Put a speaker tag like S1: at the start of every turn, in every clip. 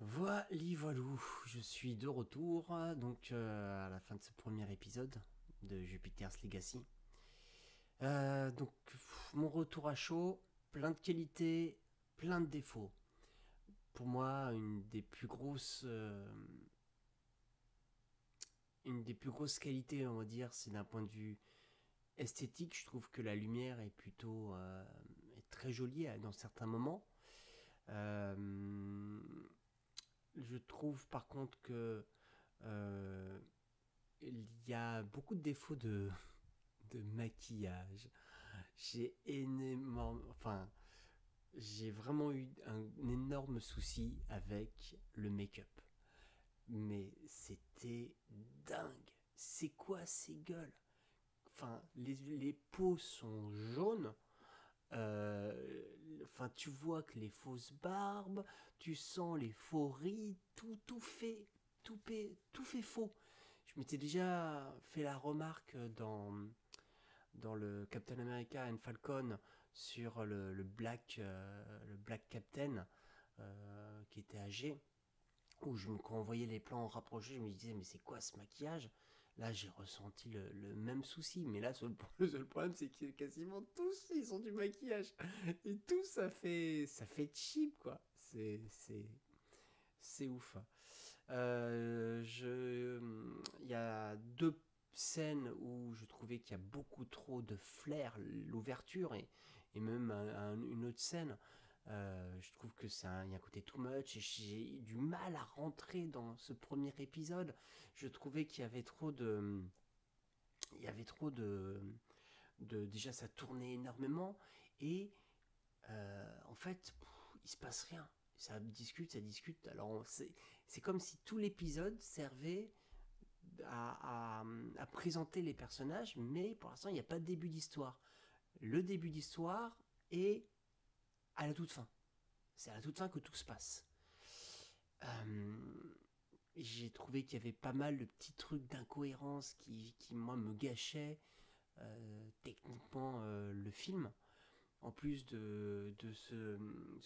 S1: Voilou, je suis de retour à la fin de ce premier épisode de Jupiter's Legacy. Mon retour à chaud, plein de qualités, plein de défauts. Pour moi, une des plus grosses qualités, on va dire, c'est d'un point de vue esthétique. Je trouve que la lumière est plutôt est très jolie dans certains moments. Euh, je trouve par contre que euh, il y a beaucoup de défauts de maquillage. J'ai énormément, enfin, j'ai vraiment eu un énorme souci avec le make-up. Mais c'était dingue. C'est quoi ces gueules? Enfin, les peaux sont jaunes. Enfin, tu vois que les fausses barbes, tu sens les faux rides, tout fait faux. Je m'étais déjà fait la remarque dans le Captain America and Falcon sur le Black Captain qui était âgé, où quand on voyait les plans rapprochés, je me disais mais c'est quoi ce maquillage? Là j'ai ressenti le même souci, mais là le seul problème c'est que quasiment tous ils ont du maquillage et tout ça fait cheap quoi. C'est ouf. Il y a deux scènes où je trouvais qu'il y a beaucoup trop de flair, l'ouverture et même une autre scène. Je trouve que il y a un côté too much et j'ai eu du mal à rentrer dans ce premier épisode. Je trouvais qu'il y avait il y avait trop déjà ça tournait énormément et en fait, il se passe rien. Ça discute. Alors, c'est comme si tout l'épisode servait à présenter les personnages, mais pour l'instant, il n'y a pas de début d'histoire. Le début d'histoire est à la toute fin. C'est à la toute fin que tout se passe. Euh, j'ai trouvé qu'il y avait pas mal de petits trucs d'incohérence qui moi, me gâchaient techniquement le film. En plus de ce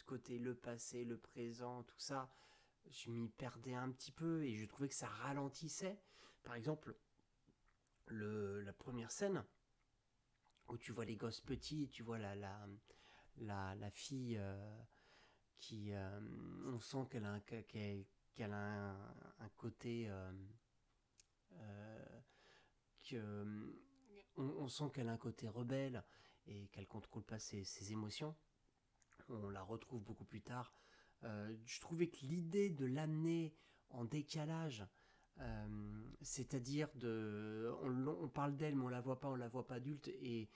S1: côté le passé, le présent, tout ça, je m'y perdais un petit peu et je trouvais que ça ralentissait. Par exemple, la première scène où tu vois les gosses petits et tu vois la fille qui. On sent qu'elle a un côté. Que, on sent qu'elle a un côté rebelle et qu'elle contrôle pas ses émotions. On la retrouve beaucoup plus tard. Je trouvais que l'idée de l'amener en décalage, c'est-à-dire on parle d'elle mais on la voit pas adulte et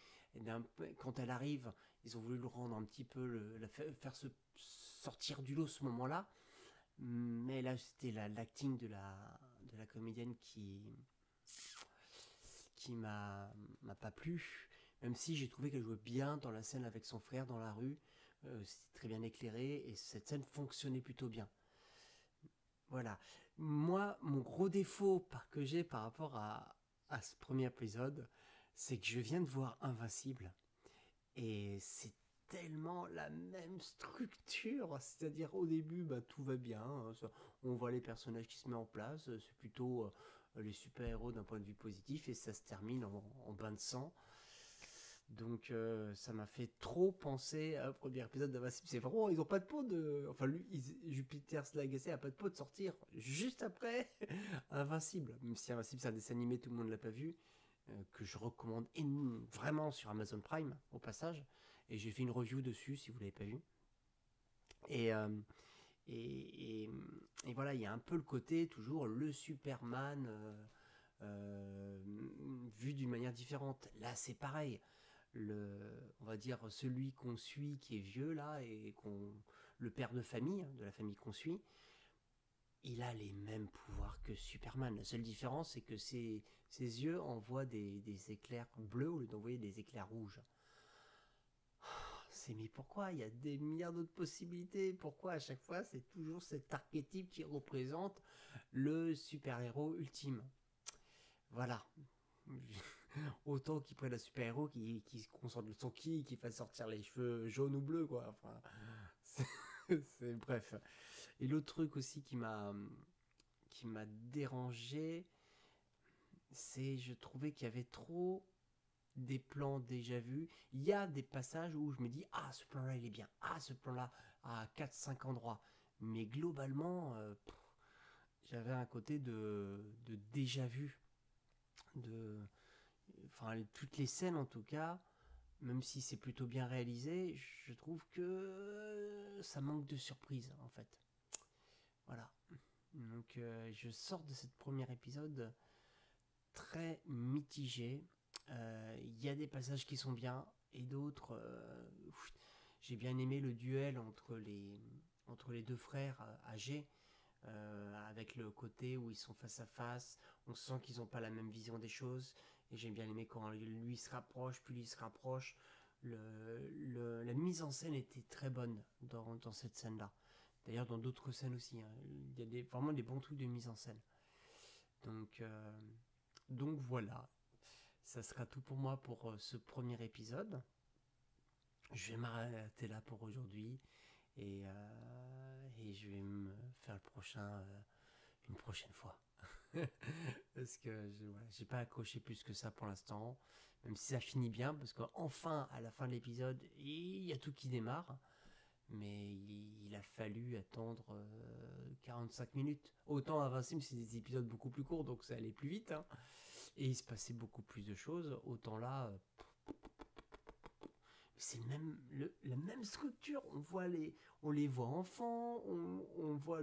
S1: quand elle arrive, ils ont voulu le rendre un petit peu, faire sortir du lot ce moment-là, mais là c'était l'acting de la comédienne qui m'a pas plu, même si j'ai trouvé qu'elle jouait bien dans la scène avec son frère dans la rue. C'était très bien éclairé et cette scène fonctionnait plutôt bien. Voilà. Moi, mon gros défaut que j'ai par rapport à ce premier épisode, c'est que je viens de voir Invincible et c'est tellement la même structure. C'est-à-dire au début, bah, tout va bien, hein, on voit les personnages qui se mettent en place, c'est plutôt les super-héros d'un point de vue positif et ça se termine en bain de sang. Ça m'a fait trop penser au premier épisode d'Invincible. C'est vraiment, ils ont pas de peau de. Enfin, Jupiter's Legacy a pas de peau de sortir juste après Invincible. Même si Invincible c'est un dessin animé, tout le monde l'a pas vu. Que je recommande vraiment sur Amazon Prime, au passage. Et j'ai fait une review dessus si vous l'avez pas vu. Et, euh, et, et, et voilà, il y a un peu le côté, toujours le Superman euh, vu d'une manière différente. Là, c'est pareil on va dire celui qu'on suit qui est vieux là le père de famille de la famille qu'on suit, il a les mêmes pouvoirs que Superman. La seule différence c'est que ses yeux envoient des éclairs bleus au lieu d'envoyer des éclairs rouges. C'est mais pourquoi il y a des milliards d'autres possibilités? Pourquoi à chaque fois c'est toujours cet archétype qui représente le super-héros ultime? Voilà. Autant qu'ils prennent un super-héros qui se concentre sur son qui fasse sortir les cheveux jaunes ou bleus, quoi. Enfin, c'est bref. Et l'autre truc aussi qui m'a dérangé, c'est je trouvais qu'il y avait trop des plans déjà vus. Il y a des passages où je me dis ah ce plan là il est bien, ah ce plan là à 4-5 endroits, mais globalement j'avais un côté de déjà vu, de enfin toutes les scènes en tout cas, même si c'est plutôt bien réalisé, je trouve que ça manque de surprise en fait. Voilà. Donc je sors de cette premier épisode très mitigé. Il y a des passages qui sont bien et d'autres. J'ai bien aimé le duel entre les deux frères âgés, avec le côté où ils sont face à face. On sent qu'ils n'ont pas la même vision des choses. Et j'ai bien aimé quand lui se rapproche, puis lui se rapproche. La mise en scène était très bonne dans cette scène-là. D'ailleurs, dans d'autres scènes aussi. Hein. Il y a vraiment des bons trucs de mise en scène. Donc, donc voilà. Ça sera tout pour moi pour ce premier épisode. Je vais m'arrêter là pour aujourd'hui et je vais me faire le prochain une prochaine fois. Parce que voilà, j'ai pas accroché plus que ça pour l'instant, même si ça finit bien, parce qu'enfin à la fin de l'épisode il y a tout qui démarre, mais il a fallu attendre 45 minutes. Autant Invincible c'est des épisodes beaucoup plus courts, donc ça allait plus vite, hein, et il se passait beaucoup plus de choses. Autant là c'est la même structure. On les voit enfants, on voit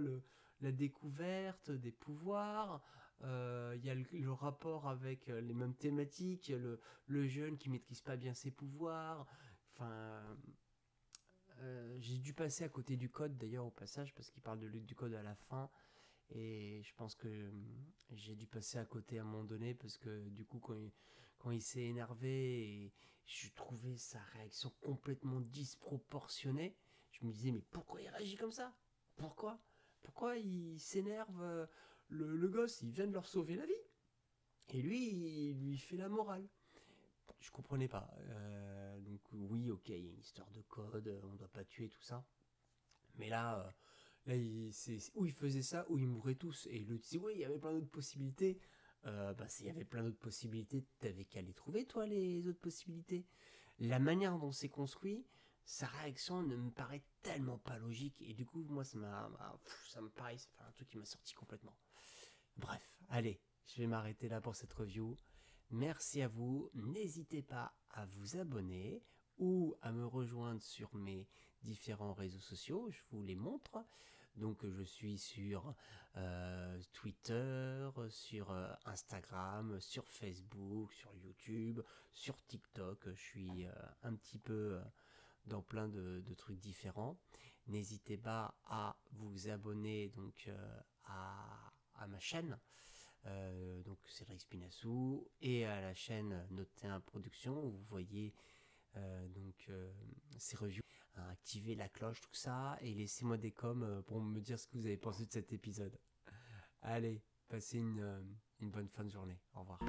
S1: la découverte des pouvoirs. Il y a le rapport avec les mêmes thématiques. Le jeune qui maîtrise pas bien ses pouvoirs. Enfin, j'ai dû passer à côté du code d'ailleurs au passage parce qu'il parle de lutte du code à la fin. Et je pense que j'ai dû passer à côté à un moment donné parce que du coup quand il s'est énervé et je trouvais sa réaction complètement disproportionnée, je me disais mais pourquoi il réagit comme ça? Pourquoi il s'énerve? Le gosse il vient de leur sauver la vie et lui il lui fait la morale. Je comprenais pas. Donc oui ok il y a une histoire de code, on doit pas tuer tout ça, mais là c'est où ils faisaient ça, où ils mouraient tous. Et l'autre disait, oui, il y avait plein d'autres possibilités. S'il y avait plein d'autres possibilités, t'avais qu'à les trouver, toi, les autres possibilités. La manière dont c'est construit, sa réaction ne me paraît tellement pas logique. Et du coup, moi, ça me paraît, c'est un truc qui m'a sorti complètement. Bref, allez, je vais m'arrêter là pour cette review. Merci à vous. N'hésitez pas à vous abonner ou à me rejoindre sur mes différents réseaux sociaux. Je vous les montre. Donc je suis sur Twitter, sur Instagram, sur Facebook, sur YouTube, sur TikTok. Je suis un petit peu dans plein de trucs différents. N'hésitez pas à vous abonner donc à ma chaîne. Donc Cédric Spinassou et à la chaîne Noté 1 Production où vous voyez ces reviews. Activez la cloche, tout ça, et laissez-moi des coms pour me dire ce que vous avez pensé de cet épisode. Allez, passez une bonne fin de journée. Au revoir.